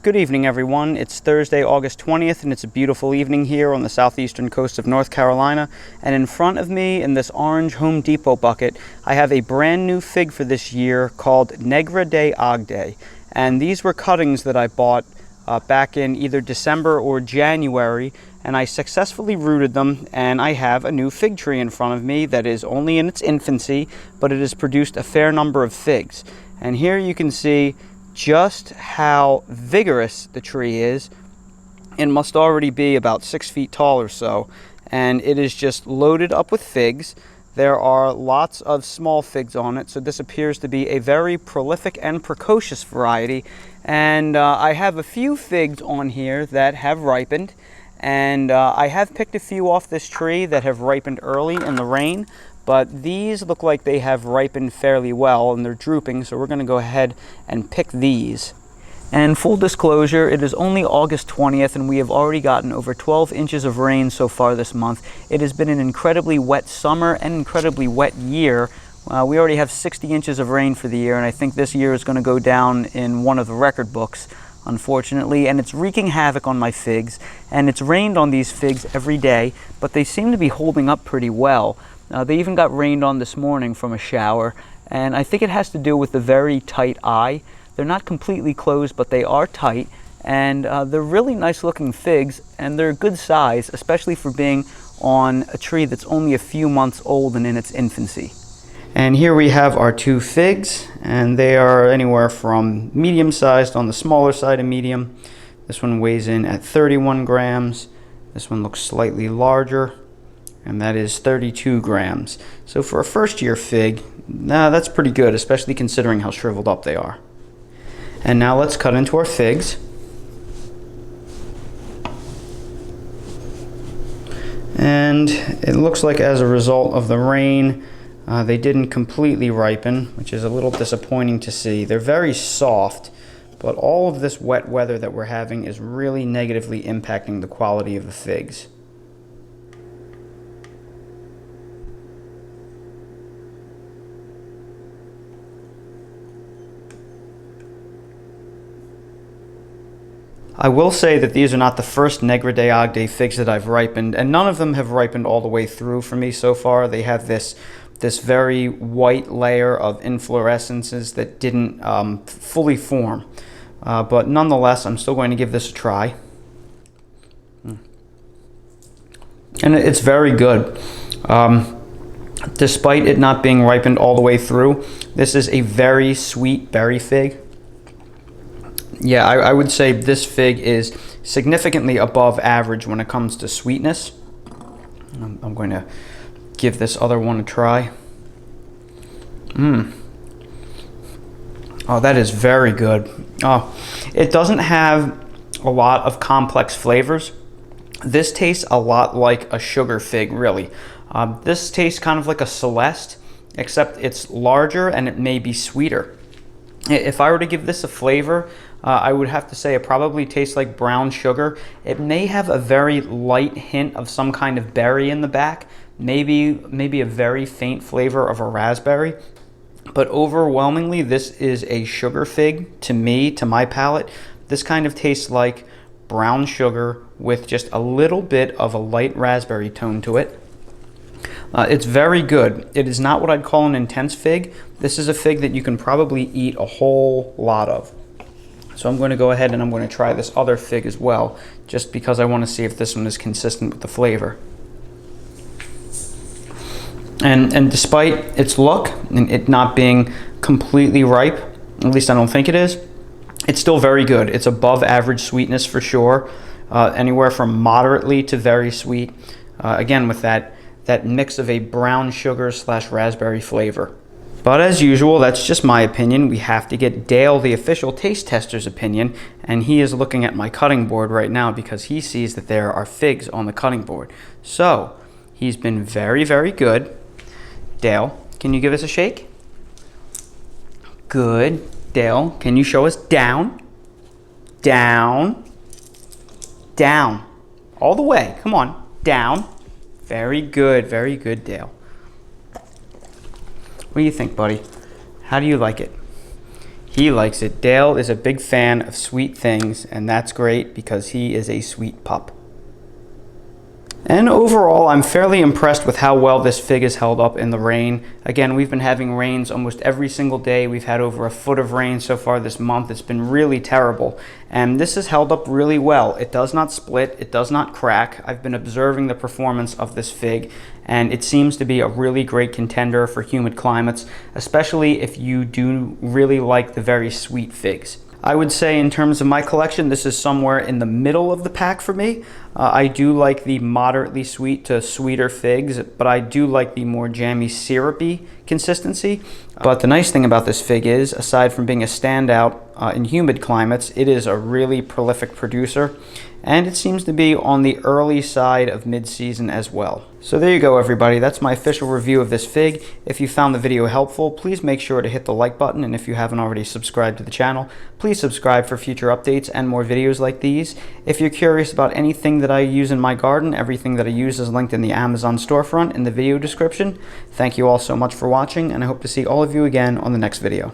Good evening, everyone. It's Thursday, August 20th, and it's a beautiful evening here on the southeastern coast of North Carolina. And in front of me, in this orange Home Depot bucket, I have a brand new fig for this year called Negra de Agde. And these were cuttings that I bought back in either December or January, and I successfully rooted them, and I have a new fig tree in front of me that is only in its infancy, but it has produced a fair number of figs. And here you can see just how vigorous the tree is. It must already be about 6 feet tall or so, and it is just loaded up with figs. There are lots of small figs on it, so this appears to be a very prolific and precocious variety. And I have a few figs on here that have ripened, and I have picked a few off this tree that have ripened early in the rain. But these look like they have ripened fairly well, and they're drooping, so we're going to go ahead and pick these. And full disclosure, it is only August 20th, and we have already gotten over 12 inches of rain so far this month. It has been an incredibly wet summer and incredibly wet year. We already have 60 inches of rain for the year, and I think this year is going to go down in one of the record books, unfortunately, and it's wreaking havoc on my figs. And it's rained on these figs every day, but they seem to be holding up pretty well. They even got rained on this morning from a shower, and I think it has to do with the very tight eye. They're not completely closed, but they are tight, and they're really nice looking figs, and they're a good size, especially for being on a tree that's only a few months old and in its infancy. And here we have our two figs, and they are anywhere from medium sized on the smaller side of medium. This one weighs in at 31 grams. This one looks slightly larger, and that is 32 grams. So for a first year fig, that's pretty good, especially considering how shriveled up they are. And now let's cut into our figs. And it looks like as a result of the rain, they didn't completely ripen, which is a little disappointing to see. They're very soft, but all of this wet weather that we're having is really negatively impacting the quality of the figs. I will say that these are not the first Negra de Agde figs that I've ripened, and none of them have ripened all the way through for me so far. They have this very white layer of inflorescences that didn't fully form. But nonetheless, I'm still going to give this a try. And it's very good. Despite it not being ripened all the way through, this is a very sweet berry fig. Yeah, I would say this fig is significantly above average when it comes to sweetness. I'm going to give this other one a try. Oh, that is very good. Oh, it doesn't have a lot of complex flavors. This tastes a lot like a sugar fig, really. This tastes kind of like a Celeste, except it's larger and it may be sweeter. If I were to give this a flavor, I would have to say it probably tastes like brown sugar. It may have a very light hint of some kind of berry in the back, maybe a very faint flavor of a raspberry. But overwhelmingly, this is a sugar fig to me, to my palate. This kind of tastes like brown sugar with just a little bit of a light raspberry tone to it. It's very good. It is not what I'd call an intense fig. This is a fig that you can probably eat a whole lot of. So I'm going to go ahead and I'm going to try this other fig as well, just because I want to see if this one is consistent with the flavor. And despite its look and it not being completely ripe, at least I don't think it is, it's still very good. It's above average sweetness for sure, anywhere from moderately to very sweet. Again, with that mix of a brown sugar / raspberry flavor. But as usual, that's just my opinion. We have to get Dale, the official taste tester's opinion, and he is looking at my cutting board right now because he sees that there are figs on the cutting board. So he's been very, very good. Dale, can you give us a shake? Good. Dale, can you show us down? Down. Down. All the way. Come on. Down. Very good, Dale. What do you think, buddy? How do you like it? He likes it. Dale is a big fan of sweet things, and that's great because he is a sweet pup. And overall, I'm fairly impressed with how well this fig has held up in the rain. Again, we've been having rains almost every single day. We've had over a foot of rain so far this month. It's been really terrible. And this has held up really well. It does not split. It does not crack. I've been observing the performance of this fig, and it seems to be a really great contender for humid climates, especially if you do really like the very sweet figs. I would say in terms of my collection, this is somewhere in the middle of the pack for me. I do like the moderately sweet to sweeter figs, but I do like the more jammy, syrupy consistency. But the nice thing about this fig is, aside from being a standout in humid climates, it is a really prolific producer, and it seems to be on the early side of mid-season as well. So there you go, everybody. That's my official review of this fig. If you found the video helpful, please make sure to hit the like button, and if you haven't already subscribed to the channel, please subscribe for future updates and more videos like these. If you're curious about anything that I use in my garden, everything that I use is linked in the Amazon storefront in the video description. Thank you all so much for watching, and I hope to see all of you again on the next video.